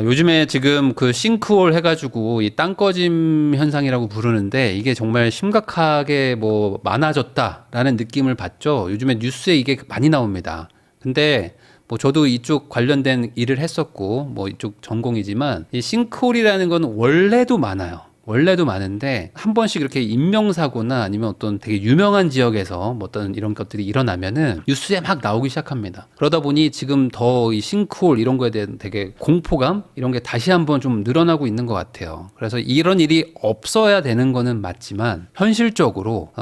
요즘에 지금 그 싱크홀 해가지고 이 땅꺼짐 현상이라고 부르는데 이게 정말 심각하게 뭐 많아졌다라는 느낌을 받죠. 요즘에 뉴스에 이게 많이 나옵니다. 근데 뭐 저도 이쪽 관련된 일을 했었고 뭐 이쪽 전공이지만 이 싱크홀이라는 건 원래도 많아요. 원래도 많은데 한 번씩 이렇게 인명사고나 아니면 어떤 되게 유명한 지역에서 뭐 어떤 이런 것들이 일어나면은 뉴스에 막 나오기 시작합니다. 그러다 보니 지금 더 이 싱크홀 이런 거에 대한 되게 공포감 이런 게 다시 한번 좀 늘어나고 있는 것 같아요. 그래서 이런 일이 없어야 되는 거는 맞지만 현실적으로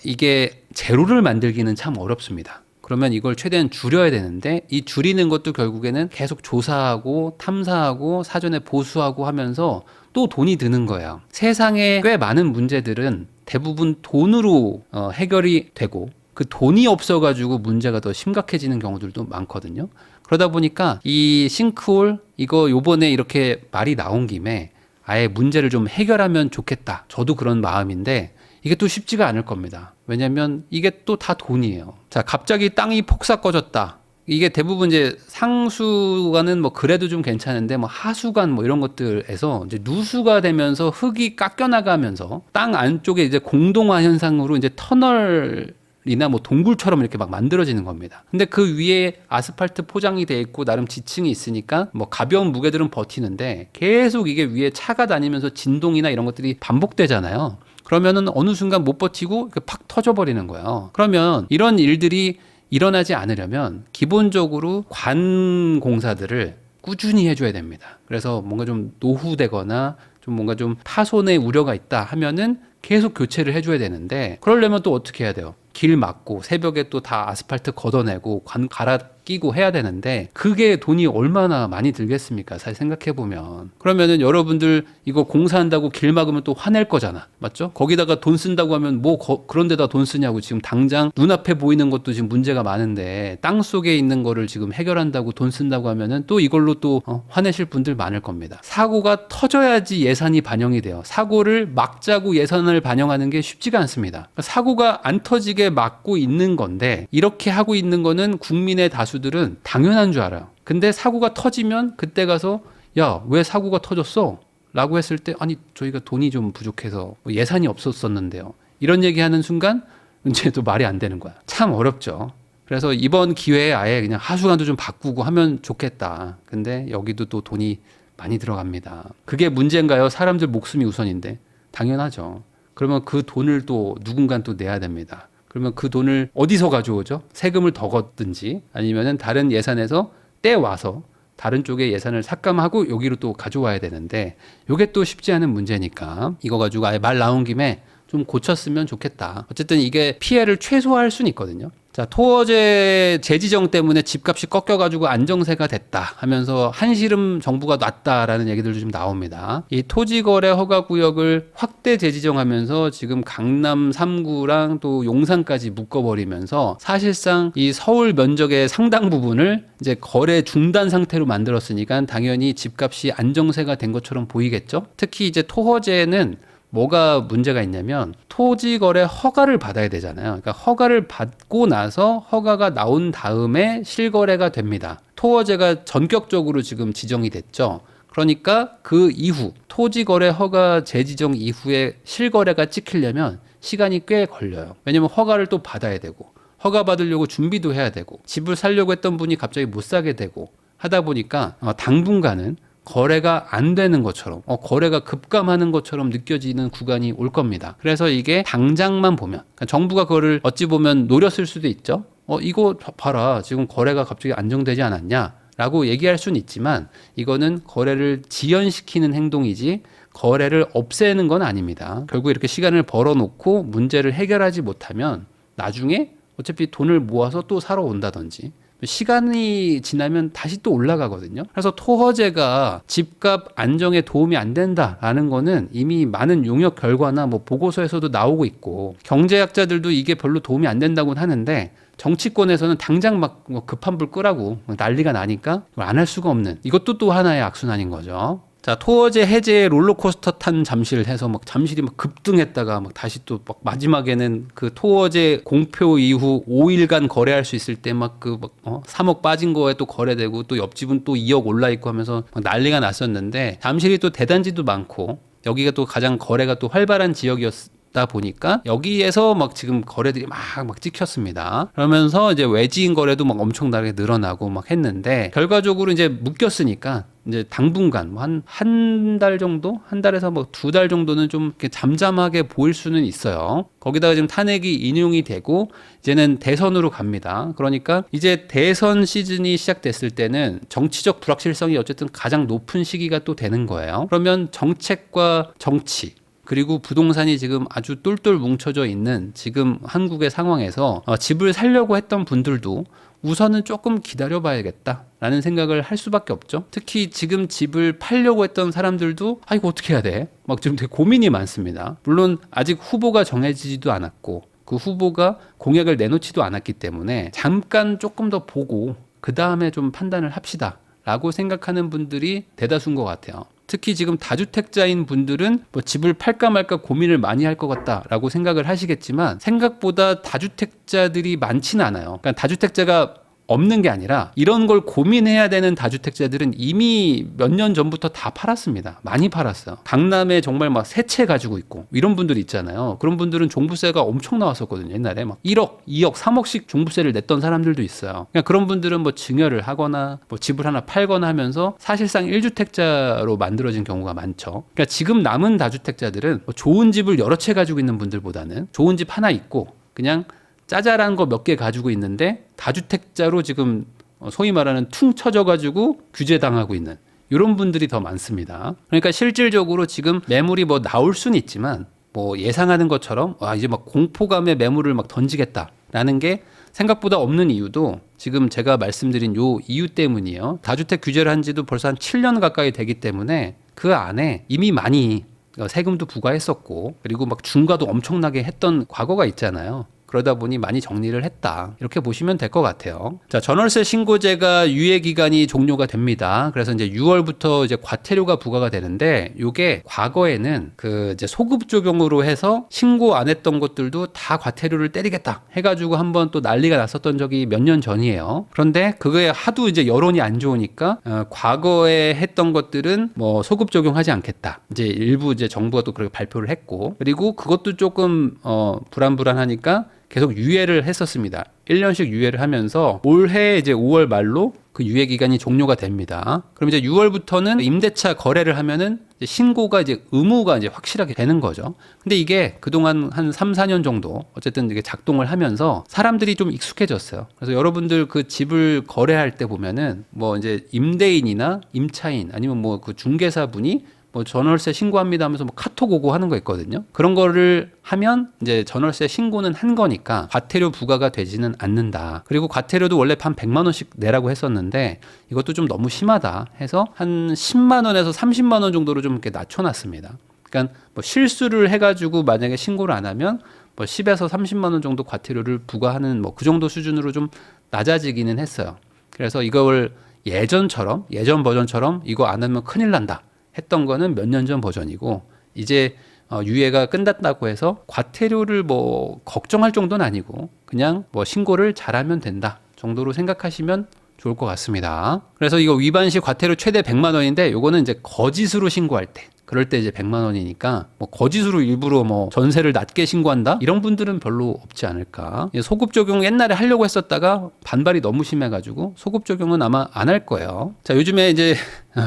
이게 제로를 만들기는 참 어렵습니다. 그러면 이걸 최대한 줄여야 되는데 이 줄이는 것도 결국에는 계속 조사하고 탐사하고 사전에 보수하고 하면서 또 돈이 드는 거예요. 세상에 꽤 많은 문제들은 대부분 돈으로 해결이 되고 그 돈이 없어가지고 문제가 더 심각해지는 경우들도 많거든요. 그러다 보니까 이 싱크홀 이거 요번에 이렇게 말이 나온 김에 아예 문제를 좀 해결하면 좋겠다. 저도 그런 마음인데 이게 또 쉽지가 않을 겁니다. 왜냐면 이게 또 다 돈이에요. 자, 갑자기 땅이 폭삭 꺼졌다. 이게 대부분 이제 상수관은 뭐 그래도 좀 괜찮은데 뭐 하수관 뭐 이런 것들에서 이제 누수가 되면서 흙이 깎여 나가면서 땅 안쪽에 이제 공동화 현상으로 이제 터널이나 뭐 동굴처럼 이렇게 막 만들어지는 겁니다. 근데 그 위에 아스팔트 포장이 돼 있고 나름 지층이 있으니까 뭐 가벼운 무게들은 버티는데 계속 이게 위에 차가 다니면서 진동이나 이런 것들이 반복되잖아요. 그러면은 어느 순간 못 버티고 팍 터져버리는 거예요. 그러면 이런 일들이 일어나지 않으려면 기본적으로 관 공사들을 꾸준히 해줘야 됩니다. 그래서 뭔가 좀 노후되거나 좀 뭔가 좀 파손의 우려가 있다 하면은 계속 교체를 해줘야 되는데 그러려면 또 어떻게 해야 돼요? 길 막고 새벽에 또 다 아스팔트 걷어내고 관 갈아 끼고 해야 되는데 그게 돈이 얼마나 많이 들겠습니까? 사실 생각해보면. 그러면은 여러분들 이거 공사한다고 길 막으면 또 화낼 거잖아. 맞죠? 거기다가 돈 쓴다고 하면 뭐 그런 데다 돈 쓰냐고 지금 당장 눈앞에 보이는 것도 지금 문제가 많은데 땅 속에 있는 거를 지금 해결한다고 돈 쓴다고 하면은 또 이걸로 또 화내실 분들 많을 겁니다. 사고가 터져야지 예산이 반영이 돼요. 사고를 막자고 예산을 반영하는 게 쉽지가 않습니다. 사고가 안 터지게 막고 있는 건데 이렇게 하고 있는 거는 국민의 다수들은 당연한 줄 알아요. 근데 사고가 터지면 그때 가서 야, 왜 사고가 터졌어? 라고 했을 때 아니 저희가 돈이 좀 부족해서 예산이 없었었는데요. 이런 얘기하는 순간 이제 또 말이 안 되는 거야. 참 어렵죠. 그래서 이번 기회에 아예 그냥 하수관도 좀 바꾸고 하면 좋겠다. 근데 여기도 또 돈이 많이 들어갑니다. 그게 문제인가요? 사람들 목숨이 우선인데. 당연하죠. 그러면 그 돈을 또 누군가 또 내야 됩니다. 그러면 그 돈을 어디서 가져오죠? 세금을 더 걷든지 아니면은 다른 예산에서 떼와서 다른 쪽에 예산을 삭감하고 여기로 또 가져와야 되는데 이게 또 쉽지 않은 문제니까 이거 가지고 아예 말 나온 김에 좀 고쳤으면 좋겠다. 어쨌든 이게 피해를 최소화할 수는 있거든요. 자, 토어제 재지정 때문에 집값이 꺾여가지고 안정세가 됐다 하면서 한시름 정부가 놨다라는 얘기들도 좀 나옵니다. 이 토지거래 허가구역을 확대 재지정하면서 지금 강남 3구랑 또 용산까지 묶어버리면서 사실상 이 서울 면적의 상당 부분을 이제 거래 중단 상태로 만들었으니까 당연히 집값이 안정세가 된 것처럼 보이겠죠. 특히 이제 토어제는 뭐가 문제가 있냐면 토지 거래 허가를 받아야 되잖아요. 그러니까 허가를 받고 나서 허가가 나온 다음에 실거래가 됩니다. 토어제가 전격적으로 지금 지정이 됐죠. 그러니까 그 이후 토지 거래 허가 재지정 이후에 실거래가 찍히려면 시간이 꽤 걸려요. 왜냐면 허가를 또 받아야 되고 허가 받으려고 준비도 해야 되고 집을 살려고 했던 분이 갑자기 못 사게 되고 하다 보니까 당분간은 거래가 안 되는 것처럼 거래가 급감하는 것처럼 느껴지는 구간이 올 겁니다. 그래서 이게 당장만 보면 그러니까 정부가 그거를 어찌 보면 노렸을 수도 있죠. 이거 봐라 지금 거래가 갑자기 안정되지 않았냐 라고 얘기할 수는 있지만 이거는 거래를 지연시키는 행동이지 거래를 없애는 건 아닙니다. 결국 이렇게 시간을 벌어놓고 문제를 해결하지 못하면 나중에 어차피 돈을 모아서 또 사러 온다든지 시간이 지나면 다시 또 올라가거든요. 그래서 토허제가 집값 안정에 도움이 안 된다라는 거는 이미 많은 용역 결과나 뭐 보고서에서도 나오고 있고 경제학자들도 이게 별로 도움이 안 된다고는 하는데 정치권에서는 당장 막 급한 불 끄라고 난리가 나니까 안 할 수가 없는 이것도 또 하나의 악순환인 거죠. 자, 토어제 해제 롤러코스터 탄 잠실 해서 막 잠실이 막 급등했다가 막 다시 또 막 마지막에는 그 토어제 공표 이후 5일간 거래할 수 있을 때 막 3억 빠진 거에 또 거래되고 또 옆집은 또 2억 올라 있고 하면서 막 난리가 났었는데 잠실이 또 대단지도 많고 여기가 또 가장 거래가 또 활발한 지역이었다 보니까 여기에서 막 지금 거래들이 막 찍혔습니다. 그러면서 이제 외지인 거래도 막 엄청나게 늘어나고 막 했는데 결과적으로 이제 묶였으니까 이제 당분간 뭐 한 달 정도, 한 달에서 뭐 2달 정도는 좀 이렇게 잠잠하게 보일 수는 있어요. 거기다가 지금 탄핵이 인용이 되고 이제는 대선으로 갑니다. 그러니까 이제 대선 시즌이 시작됐을 때는 정치적 불확실성이 어쨌든 가장 높은 시기가 또 되는 거예요. 그러면 정책과 정치 그리고 부동산이 지금 아주 똘똘 뭉쳐져 있는 지금 한국의 상황에서 집을 살려고 했던 분들도 우선은 조금 기다려봐야겠다라는 생각을 할 수밖에 없죠. 특히 지금 집을 팔려고 했던 사람들도 이거 어떻게 해야 돼? 막 지금 되게 고민이 많습니다. 물론 아직 후보가 정해지지도 않았고 그 후보가 공약을 내놓지도 않았기 때문에 잠깐 조금 더 보고 그 다음에 좀 판단을 합시다라고 생각하는 분들이 대다수인 것 같아요. 특히 지금 다주택자인 분들은 뭐 집을 팔까 말까 고민을 많이 할 것 같다라고 생각을 하시겠지만 생각보다 다주택자들이 많지는 않아요. 그러니까 다주택자가 없는 게 아니라 이런 걸 고민해야 되는 다주택자들은 이미 몇 년 전부터 다 팔았습니다. 많이 팔았어요. 강남에 정말 막 세 채 가지고 있고 이런 분들 있잖아요. 그런 분들은 종부세가 엄청 나왔었거든요. 옛날에 막 1억, 2억, 3억씩 종부세를 냈던 사람들도 있어요. 그러니까 그런 분들은 뭐 증여를 하거나 뭐 집을 하나 팔거나 하면서 사실상 1주택자로 만들어진 경우가 많죠. 그러니까 지금 남은 다주택자들은 뭐 좋은 집을 여러 채 가지고 있는 분들보다는 좋은 집 하나 있고 그냥 짜잘한 거 몇 개 가지고 있는데 다주택자로 지금 소위 말하는 퉁 쳐져가지고 규제당하고 있는 이런 분들이 더 많습니다. 그러니까 실질적으로 지금 매물이 뭐 나올 수는 있지만 뭐 예상하는 것처럼 이제 막 공포감의 매물을 막 던지겠다라는 게 생각보다 없는 이유도 지금 제가 말씀드린 요 이유 때문이에요. 다주택 규제를 한 지도 벌써 한 7년 가까이 되기 때문에 그 안에 이미 많이 세금도 부과했었고 그리고 막 중과도 엄청나게 했던 과거가 있잖아요. 그러다 보니 많이 정리를 했다. 이렇게 보시면 될 것 같아요. 자, 전월세 신고제가 유예 기간이 종료가 됩니다. 그래서 이제 6월부터 이제 과태료가 부과가 되는데 이게 과거에는 그 이제 소급 적용으로 해서 신고 안 했던 것들도 다 과태료를 때리겠다 해가지고 한번 또 난리가 났었던 적이 몇 년 전이에요. 그런데 그거에 하도 이제 여론이 안 좋으니까 과거에 했던 것들은 뭐 소급 적용하지 않겠다. 이제 일부 이제 정부가 또 그렇게 발표를 했고 그리고 그것도 조금 불안불안하니까 계속 유예를 했었습니다. 1년씩 유예를 하면서 올해 이제 5월 말로 그 유예 기간이 종료가 됩니다. 그럼 이제 6월부터는 임대차 거래를 하면은 이제 신고가 이제 의무가 이제 확실하게 되는 거죠. 근데 이게 그동안 한 3, 4년 정도 어쨌든 이게 작동을 하면서 사람들이 좀 익숙해졌어요. 그래서 여러분들 그 집을 거래할 때 보면은 뭐 이제 임대인이나 임차인 아니면 뭐 그 중개사분이 뭐 전월세 신고합니다 하면서 뭐 카톡 오고 하는 거 있거든요. 그런 거를 하면 이제 전월세 신고는 한 거니까 과태료 부과가 되지는 않는다. 그리고 과태료도 원래 한 100만 원씩 내라고 했었는데 이것도 좀 너무 심하다 해서 한 10만 원에서 30만 원 정도로 좀 이렇게 낮춰놨습니다. 그러니까 뭐 실수를 해가지고 만약에 신고를 안 하면 뭐 10에서 30만 원 정도 과태료를 부과하는 뭐 그 정도 수준으로 좀 낮아지기는 했어요. 그래서 이걸 예전 버전처럼 이거 안 하면 큰일 난다 했던 거는 몇 년 전 버전이고 이제 유예가 끝났다고 해서 과태료를 뭐 걱정할 정도는 아니고 그냥 뭐 신고를 잘하면 된다 정도로 생각하시면 좋을 것 같습니다. 그래서 이거 위반 시 과태료 최대 100만 원인데 요거는 이제 거짓으로 신고할 때 그럴 때 이제 100만 원이니까 뭐 거짓으로 일부러 뭐 전세를 낮게 신고한다 이런 분들은 별로 없지 않을까. 소급 적용 옛날에 하려고 했었다가 반발이 너무 심해가지고 소급 적용은 아마 안 할 거예요. 자, 요즘에 이제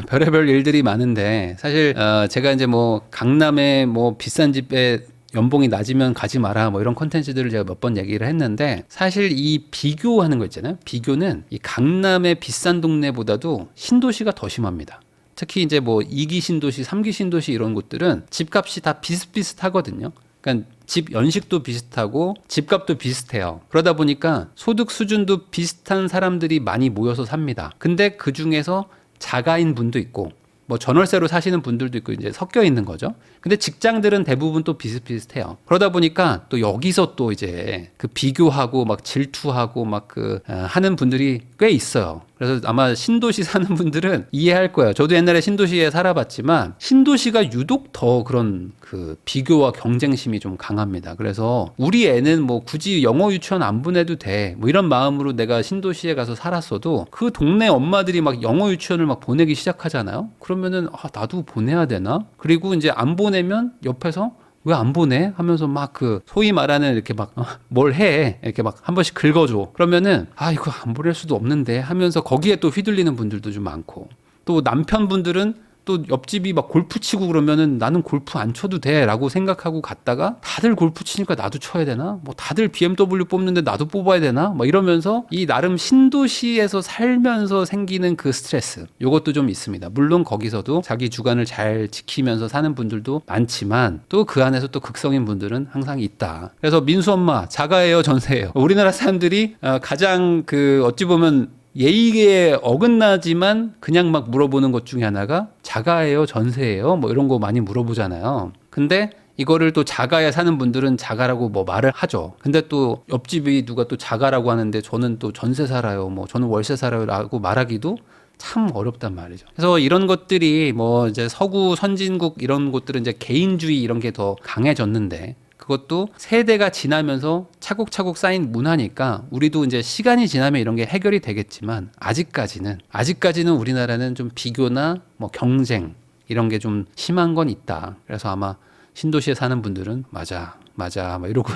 별의별 일들이 많은데 사실 제가 이제 뭐 강남에 뭐 비싼 집에 연봉이 낮으면 가지 마라 뭐 이런 콘텐츠들을 제가 몇 번 얘기를 했는데 사실 이 비교하는 거 있잖아요. 비교는 이 강남의 비싼 동네보다도 신도시가 더 심합니다. 특히 이제 뭐 2기 신도시, 3기 신도시 이런 곳들은 집값이 다 비슷비슷하거든요. 그러니까 집 연식도 비슷하고 집값도 비슷해요. 그러다 보니까 소득 수준도 비슷한 사람들이 많이 모여서 삽니다. 근데 그 중에서 자가인 분도 있고 뭐 전월세로 사시는 분들도 있고 이제 섞여 있는 거죠. 근데 직장들은 대부분 또 비슷비슷해요. 그러다 보니까 또 여기서 또 이제 그 비교하고 막 질투하고 막 하는 분들이 꽤 있어요. 그래서 아마 신도시 사는 분들은 이해할 거예요. 저도 옛날에 신도시에 살아봤지만 신도시가 유독 더 그런 그 비교와 경쟁심이 좀 강합니다. 그래서 우리 애는 뭐 굳이 영어 유치원 안 보내도 돼. 뭐 이런 마음으로 내가 신도시에 가서 살았어도 그 동네 엄마들이 막 영어 유치원을 막 보내기 시작하잖아요. 그러면은 나도 보내야 되나? 그리고 이제 안 보내면 옆에서 왜 안 보내? 하면서 막 소위 말하는 이렇게 막 뭘 해? 이렇게 막 한 번씩 긁어줘. 그러면은 이거 안 보낼 수도 없는데 하면서 거기에 또 휘둘리는 분들도 좀 많고, 또 남편분들은 또 옆집이 막 골프 치고 그러면은 나는 골프 안 쳐도 돼 라고 생각하고 갔다가 다들 골프 치니까 나도 쳐야 되나? 뭐 다들 BMW 뽑는데 나도 뽑아야 되나? 뭐 이러면서 이 나름 신도시에서 살면서 생기는 그 스트레스, 요것도 좀 있습니다. 물론 거기서도 자기 주관을 잘 지키면서 사는 분들도 많지만 또 그 안에서 또 극성인 분들은 항상 있다. 그래서 민수 엄마 자가예요, 전세예요? 우리나라 사람들이 가장 어찌 보면 예의에 어긋나지만 그냥 막 물어보는 것 중에 하나가 자가예요, 전세예요? 뭐 이런 거 많이 물어보잖아요. 근데 이거를 또 자가에 사는 분들은 자가라고 뭐 말을 하죠. 근데 또 옆집이 누가 또 자가라고 하는데 저는 또 전세 살아요, 뭐 저는 월세 살아요 라고 말하기도 참 어렵단 말이죠. 그래서 이런 것들이 뭐 이제 서구 선진국 이런 곳들은 이제 개인주의 이런 게 더 강해졌는데, 그것도 세대가 지나면서 차곡차곡 쌓인 문화니까 우리도 이제 시간이 지나면 이런 게 해결이 되겠지만 아직까지는 우리나라는 좀 비교나 뭐 경쟁 이런 게 좀 심한 건 있다. 그래서 아마 신도시에 사는 분들은 맞아 막 이러고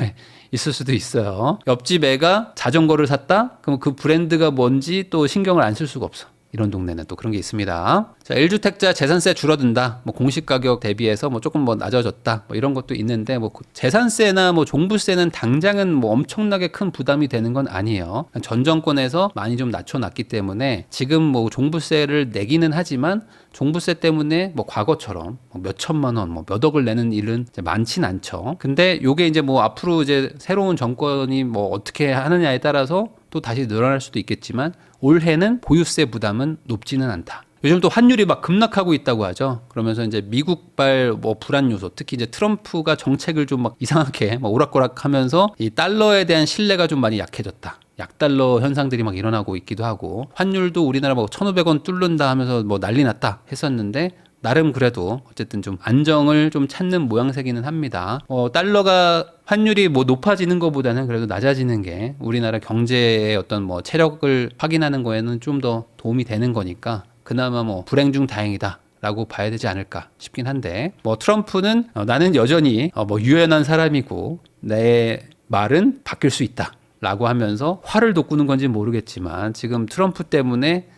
있을 수도 있어요. 옆집 애가 자전거를 샀다? 그럼 그 브랜드가 뭔지 또 신경을 안 쓸 수가 없어. 이런 동네는 또 그런 게 있습니다. 자, 1주택자 재산세 줄어든다. 뭐 공시 가격 대비해서 뭐 조금 뭐 낮아졌다. 뭐 이런 것도 있는데, 뭐 재산세나 뭐 종부세는 당장은 뭐 엄청나게 큰 부담이 되는 건 아니에요. 전 정권에서 많이 좀 낮춰놨기 때문에 지금 뭐 종부세를 내기는 하지만 종부세 때문에 뭐 과거처럼 몇 천만 원, 뭐 몇 억을 내는 일은 이제 많진 않죠. 근데 요게 이제 뭐 앞으로 이제 새로운 정권이 뭐 어떻게 하느냐에 따라서 또 다시 늘어날 수도 있겠지만 올해는 보유세 부담은 높지는 않다. 요즘 또 환율이 막 급락하고 있다고 하죠. 그러면서 이제 미국발 뭐 불안 요소, 특히 이제 트럼프가 정책을 좀 막 이상하게 막 오락가락하면서 이 달러에 대한 신뢰가 좀 많이 약해졌다. 약달러 현상들이 막 일어나고 있기도 하고, 환율도 우리나라 뭐 1,500원 뚫는다 하면서 뭐 난리 났다 했었는데 나름 그래도 어쨌든 좀 안정을 좀 찾는 모양새기는 합니다. 달러가 환율이 뭐 높아지는 것보다는 그래도 낮아지는 게 우리나라 경제의 어떤 뭐 체력을 확인하는 거에는 좀 더 도움이 되는 거니까 그나마 뭐 불행 중 다행이다 라고 봐야 되지 않을까 싶긴 한데, 뭐 트럼프는 나는 여전히 뭐 유연한 사람이고 내 말은 바뀔 수 있다 라고 하면서 화를 돋구는 건지 모르겠지만 지금 트럼프 때문에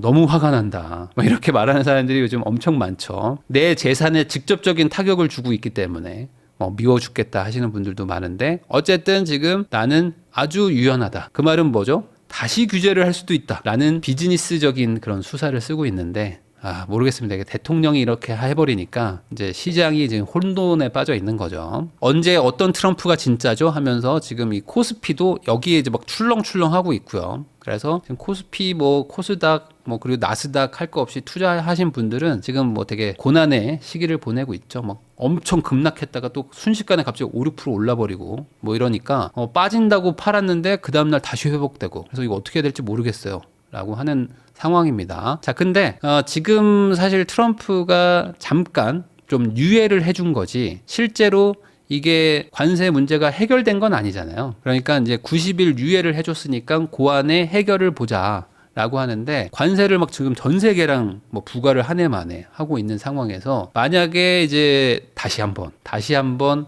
너무 화가 난다, 뭐 이렇게 말하는 사람들이 요즘 엄청 많죠. 내 재산에 직접적인 타격을 주고 있기 때문에 미워 죽겠다 하시는 분들도 많은데, 어쨌든 지금 나는 아주 유연하다. 그 말은 뭐죠? 다시 규제를 할 수도 있다 라는 비즈니스적인 그런 수사를 쓰고 있는데, 모르겠습니다. 이게 대통령이 이렇게 해버리니까 이제 시장이 지금 혼돈에 빠져 있는 거죠. 언제 어떤 트럼프가 진짜죠? 하면서 지금 이 코스피도 여기에 이제 막 출렁출렁 하고 있고요. 그래서 지금 코스피 뭐 코스닥 뭐 그리고 나스닥 할 거 없이 투자하신 분들은 지금 뭐 되게 고난의 시기를 보내고 있죠. 막 엄청 급락했다가 또 순식간에 갑자기 5, 6% 올라버리고 뭐 이러니까 빠진다고 팔았는데 그 다음날 다시 회복되고, 그래서 이거 어떻게 해야 될지 모르겠어요 라고 하는 상황입니다. 자, 근데 지금 사실 트럼프가 잠깐 좀 유예를 해준 거지 실제로 이게 관세 문제가 해결된 건 아니잖아요. 그러니까 이제 90일 유예를 해줬으니까 그 안에 해결을 보자 라고 하는데, 관세를 막 지금 전 세계랑 뭐 부과를 한 해 만에 하고 있는 상황에서 만약에 이제 다시 한번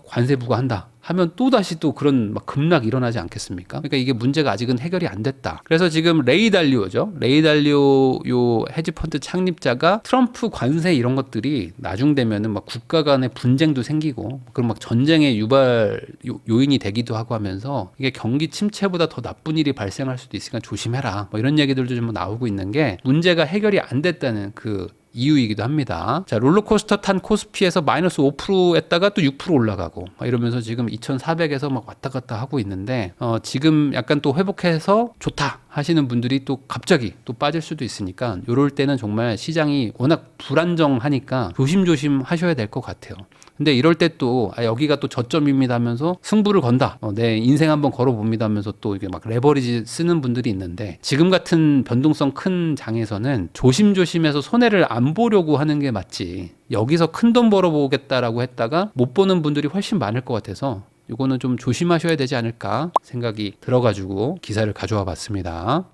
관세 부과한다 하면 또 다시 또 그런 막 급락 일어나지 않겠습니까? 그러니까 이게 문제가 아직은 해결이 안 됐다. 그래서 지금 레이 달리오죠. 레이 달리오 요 헤지펀드 창립자가 트럼프 관세 이런 것들이 나중 되면은 막 국가 간의 분쟁도 생기고 그럼 막 전쟁의 유발 요인이 되기도 하고 하면서 이게 경기 침체보다 더 나쁜 일이 발생할 수도 있으니까 조심해라. 뭐 이런 얘기들도 좀 나오고 있는 게, 문제가 해결이 안 됐다는 그 이유이기도 합니다. 자, 롤러코스터 탄 코스피에서 마이너스 5% 했다가 또 6% 올라가고 막 이러면서 지금 2,400에서 막 왔다 갔다 하고 있는데 지금 약간 또 회복해서 좋다 하시는 분들이 또 갑자기 또 빠질 수도 있으니까 요럴 때는 정말 시장이 워낙 불안정하니까 조심조심 하셔야 될 것 같아요. 근데 이럴 때 또 여기가 또 저점입니다 하면서 승부를 건다. 내 인생 한번 걸어봅니다 하면서 또 이게 막 레버리지 쓰는 분들이 있는데 지금 같은 변동성 큰 장에서는 조심조심해서 손해를 안 보려고 하는 게 맞지. 여기서 큰 돈 벌어보겠다라고 했다가 못 보는 분들이 훨씬 많을 것 같아서 이거는 좀 조심하셔야 되지 않을까 생각이 들어가지고 기사를 가져와 봤습니다.